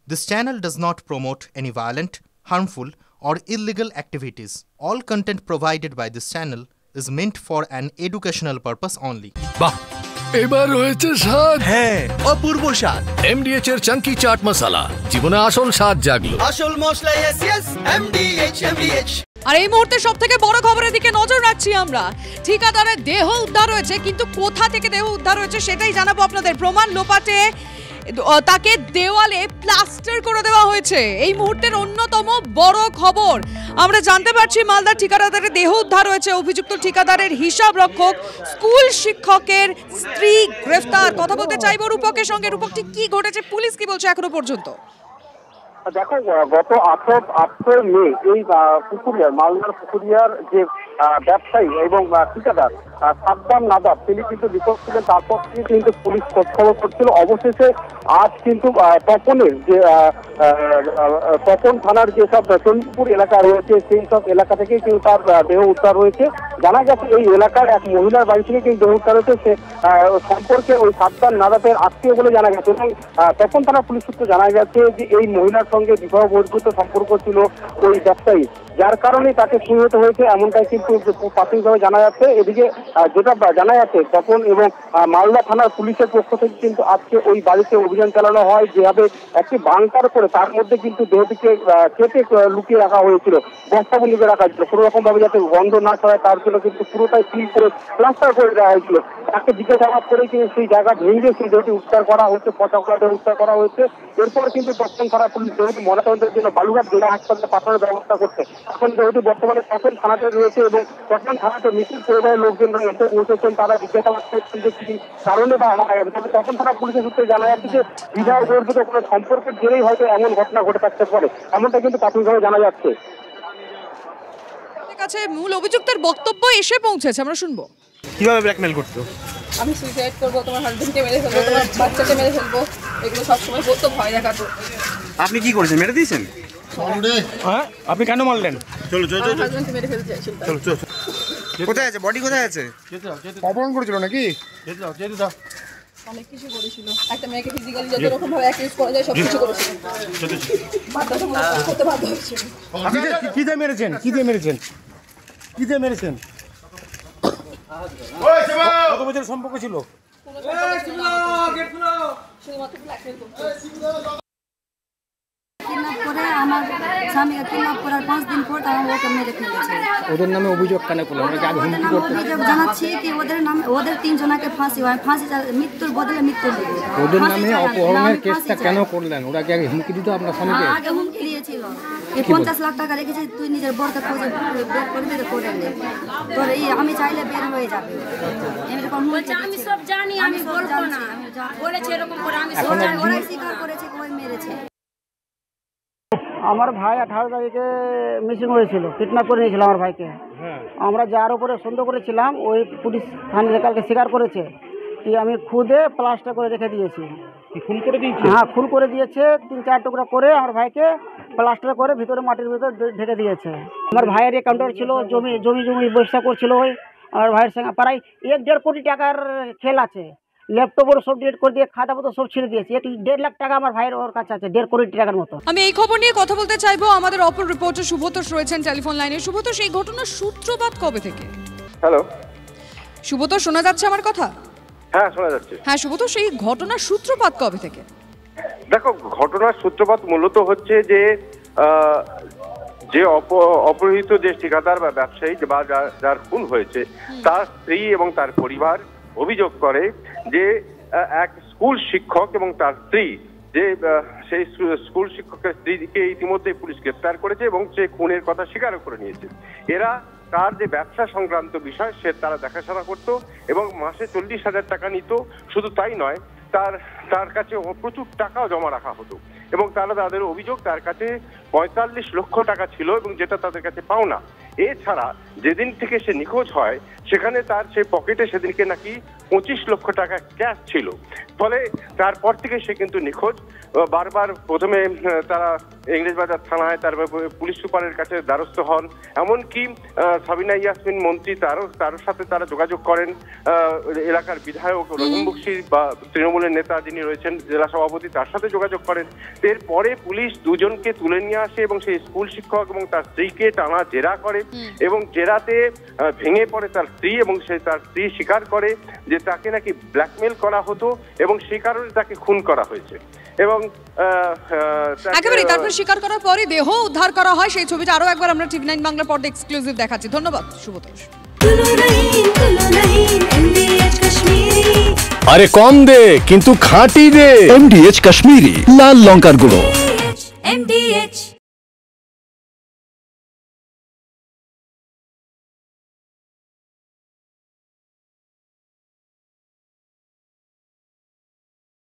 This channel does not promote any violent, harmful, or illegal activities. All content provided by this channel is meant for an educational purpose only. বাহ এবার হয়েছে স্বাদ। হ্যাঁ, অপূর্ব স্বাদ। এমডিএচ এর চাঙ্কি চাট মশলা জীবনে আসল স্বাদ জাগলো। আসল মশলা এসএস এমডিএচ। আর এই মুহূর্তে সবথেকে বড় খবরের দিকে নজর রাখছি আমরা। ঠিকাদারের দেহ উদ্ধার হয়েছে, কিন্তু কোথা থেকে দেহ উদ্ধার হয়েছে সেটাই জানাবো আপনাদের। প্রমাণ লোপাটে তাকে দেওয়ালে প্লাস্টার করে দেওয়া হয়েছে। এই মুহূর্তের অন্যতম বড় খবর আমরা জানতে পারছি, মালদার ঠিকাদারের দেহ উদ্ধার হয়েছে। অভিযুক্ত ঠিকাদারের হিসাব রক্ষক স্কুল শিক্ষকের স্ত্রী গ্রেফতার। কথা বলতে চাইবো রূপকের সঙ্গে। রূপক, ঠিক কি ঘটেছে, পুলিশ কি বলছে এখনো পর্যন্ত? দেখো, গত 8 মে এই পুকুরিয়ার মালদার পুকুরিয়ার যে ব্যবসায়ী এবং ঠিকাদার সাদ্দাম নাদাব, তিনি কিন্তু বিপদ ছিলেন। তারপর থেকে কিন্তু পুলিশ খোঁজখবর করছিল। অবশেষে আজ কিন্তু তপনের যে তপন থানার যেসব চন্দ্রপুর এলাকা রয়েছে সেই সব এলাকা থেকেই কিন্তু তার দেহ উদ্ধার হয়েছে। জানা গেছে এই এলাকার এক মহিলার বাড়ি থেকে কিন্তু দেহ উদ্ধার হয়েছে। সে সম্পর্কে ওই সাদ্দাম নাদাবের আত্মীয় বলে জানা গেছে। এবং তপন থানা পুলিশ সূত্রে জানা গেছে যে এই মহিলার সঙ্গে বিবাহ বহির্ভূত সম্পর্ক ছিল ওই ব্যবসায়ী, যার কারণে তাকে খুন হতে হয়েছে, এমনটাই কিন্তু প্রাথমিকভাবে জানা যাচ্ছে। এদিকে যেটা জানা যাচ্ছে, তপন এবং মালদা থানার পুলিশের পক্ষ থেকে কিন্তু আজকে ওই বাড়িতে অভিযান চালানো হয়। যেভাবে একটি বাংকার করে তার মধ্যে কিন্তু দেহটিকে কেটে লুকিয়ে রাখা হয়েছিল, বস্তাবন্দিতে রাখা হয়েছিল, কোনো রকম ভাবে যাতে গন্ধ না ছড়ায় তার জন্য কিন্তু পুরোটাই সিল করে প্লাস্টার করে দেওয়া হয়েছিল। তাকে জিজ্ঞাসাবাদ করে কিন্তু সেই জায়গা ভেঙে সেই দেহটি উদ্ধার করা হয়েছে, পচাগুলা দেহ উদ্ধার করা হয়েছে। এরপর কিন্তু তপন থানা পুলিশ দেহটি ময়নাতদন্তের জন্য বালুঘাট জেলা হাসপাতালে পাঠানোর ব্যবস্থা করছে। এখন যেহেতু বর্তমানে তপন থানাতে রয়েছে এবং তপন থানাতে মিছিল পরিবারের লোকজন এসে পৌঁছেছেন, তারা জিজ্ঞাসাবাদ করছেন যে কি কারণে বা তবে তপন থানা পুলিশের সূত্রে জানা যাচ্ছে যে বিবাহ বহির্ভূত কোনো সম্পর্কের জেরেই হয়তো এমন ঘটনা ঘটে থাকতে পারে, এমনটা কিন্তু প্রাথমিকভাবে জানা যাচ্ছে। কাছে মূল অভিযুক্তের বক্তব্য এসে পৌঁছেছে, আমরা শুনবো। কিভাবে ব্ল্যাকমেল করতো? আমি সুইসাইড করবো, তোমার হাজবেন্ডকে মেরে ফেলবো, তোমার বাচ্চাকে মেরে ফেলবো, এগুলো সবসময় বলতো, ভয় দেখাতো। আপনি কি করেছেন? মেরে দিয়েছেন? হ্যাঁ, আপনি কেন মারলেন? চলো চলো চলো, হাজবেন্ডকে মেরে ফেলতে চাইছিল। চলো চলো। কোথায় আছে বডি? কোথায় আছে? অপহরণ করেছিল নাকি? যেতে দাও। অনেক কিছু করেছিল, একটা মেয়েকে ফিজিক্যালি যত রকম ভাবে অ্যাকিউজ করা যায় সব কিছু করেছিল। বাধ্যতামূলক করতে বাধ্য হয়েছিল। কি দিয়ে মেরেছেন? কি দিয়ে মেরেছেন? কি দিয়ে মেরেছেন? কত বছরের সম্পর্ক ছিল? শুধুমাত্র ব্ল্যাকমেল করতো। আমার স্বামীকে কিডন্যাপ করার 5 দিন পর তারা ওকে মেরে ফেলেছে। ওদের নামে অভিযোগ কেন করলেন? ওরা আগে হুমকি করতে? অভিযোগ জানাচ্ছি কি ওদের নামে, ওদের 3 জনকে ফাঁসি হয়, ফাঁসি মৃত্যুর বদলে মৃত্যু দিবে। ওদের নামে অপহরণের কেসটা কেন করলেন? ওরা কি আগে হুমকি দিত আপনার স্বামীকে? আগে হুমকি দিয়েছিল, এই 50 লাখ টাকা রেখেছে, তুই নিজের বরকে খোঁজে বের করবি তো করে নে, তোর এই আমি চাইলে বের হয়ে যাবে। এরকম বলছে, আমি সব জানি, আমি বলবো না, বলেছে এরকম করে, আমি সব জানি, ওরাই স্বীকার করেছে ওই মেরেছে। আমার ভাই 18 তারিখে মিসিং হয়েছিল, কিডন্যাপ করে নিয়েছিল আমার ভাইকে। আমরা যার উপরে সন্দেহ করেছিলাম ওই পুলিশ থানায় কালকে স্বীকার করেছে কি আমি খুদে প্লাস্টার করে রেখে দিয়েছি। খুন করে দিয়েছে? হ্যাঁ, খুন করে দিয়েছে। 3-4 টুকরা করে আমার ভাইকে প্লাস্টার করে ভিতরে মাটির ভিতরে ঢেকে দিয়েছে। আমার ভাইয়ের অ্যাকাউন্টার ছিল, জমি ব্যবসা করছিল। ওই আমার ভাইয়ের সঙ্গে প্রায় 1-1.5 কোটি টাকার খেল আছে। ল্যাপটপের সব ডিলিট করে দিয়ে খাতা পত্র সব ছেড়ে দিয়েছে। 1.5 লাখ টাকা আমার ভাইয়ের ওর কাছে আছে, 1.5 কোটি টাকার মতো। আমি এই খবর নিয়ে কথা বলতে চাইবো। আমাদের অপর রিপোর্টার সুব্রতোষ রয়েছেন টেলিফোন লাইনে। সুব্রতোষ, এই ঘটনার সূত্রপাত কবে থেকে? হ্যালো সুব্রতোষ, শোনা যাচ্ছে আমার কথা? হ্যাঁ, শোনা যাচ্ছে। হ্যাঁ সুব্রতোষ, এই ঘটনার সূত্রপাত কবে থেকে? দেখো, ঘটনার সূত্রপাত মূলত হচ্ছে যে অপহৃত যে ঠিকাদার বা ব্যবসায়ী বা যার খুন হয়েছে তার স্ত্রী এবং তার পরিবার অভিযোগ করে যে এক স্কুল শিক্ষক এবং তার স্ত্রী, যে সেই স্কুল শিক্ষকের স্ত্রীকে ইতিমধ্যে পুলিশ গ্রেপ্তার করেছে এবং সে খুনের কথা স্বীকারও করে নিয়েছে। এরা তার যে ব্যবসা সংক্রান্ত বিষয় তারা দেখাশোনা করতো এবং মাসে 40,000 টাকা নিত। শুধু তাই নয়, তার কাছে প্রচুর টাকাও জমা রাখা হতো এবং তাদের অভিযোগ তার কাছে 45 লক্ষ টাকা ছিল এবং যেটা তাদের কাছে পাওনা। এছাড়া যেদিন থেকে সে নিখোঁজ হয় সেখানে তার সে পকেটে সেদিনকে নাকি 25 লক্ষ টাকা ক্যাশ ছিল। ফলে তারপর থেকে সে কিন্তু নিখোঁজ। বারবার প্রথমে তারা ইংরেজবাজার থানায়, তারপর পুলিশ সুপারের কাছে দ্বারস্থ হন, এমনকি সাবিনা ইয়াসমিন মন্ত্রী তার সাথে তারা যোগাযোগ করেন, এলাকার বিধায়ক রহিম বকশী বা তৃণমূলের নেতা যিনি রয়েছেন জেলা সভাপতি তার সাথে যোগাযোগ করেন। এরপরে পুলিশ দুজনকে তুলে নিয়ে আসে এবং সেই স্কুল শিক্ষক এবং তার স্ত্রীকে টানা জেরা করে এবং জেরাতে ভেঙে পড়ে তার স্ত্রী এবং তার স্ত্রী স্বীকার করে যে তাকে নাকি ব্ল্যাকমেল করা হতো এবং সেই কারণে তাকে খুন করা হয়েছে। এবং একেবারে তারপর স্বীকার করার পরে দেহ উদ্ধার করা হয়। সেই ছবিটা আরো একবার আমরা টিভি 9 বাংলা পর্দা এক্সক্লুসিভ দেখাচ্ছি। ধন্যবাদ শুভতোষ। আরে কম দে কিন্তু খাঁটি দে। MDH কাশ্মীরি লাল লঙ্কার গুঁড়ো।